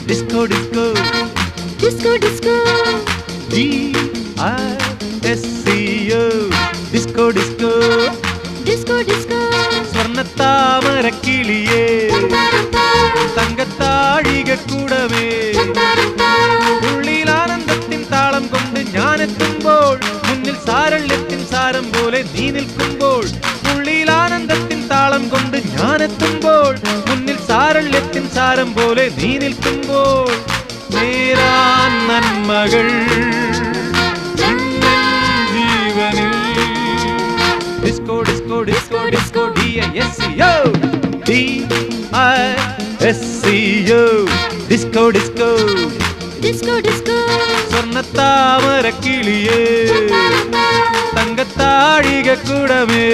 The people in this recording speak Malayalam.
disco disco disco disco D-I-S-C-O disco disco disco disco സ്വർണ്ണത്താമര കിളിയേ തങ്കത്താഴിക കൂടമേ ഉള്ളിൽ ആനന്ദത്തിൻ താളം കൊണ്ട് ഞാനെത്തുമ്പോൾ മുന്നിൽ സാരള്യത്തിൻ സാരം പോലെ നീ നിൽക്കുമ്പോൾ ഉള്ളിൽ ആനന്ദത്തിൻ താളം കൊണ്ട് ഞാനെത്തുമ്പോൾ മുന്നിൽ സാരള്യത്തിൻ സാരം പോലെ നീ നിൽക്കുമ്പോൾ നേരാൻ നന്മകൾ ജീവനിൽ disco disco disco disco D-I-S-C-O D-I-S-C-O disco disco disco disco സ്വർണ്ണത്താമര കിളിയേ തങ്കത്താഴിക കൂടമേ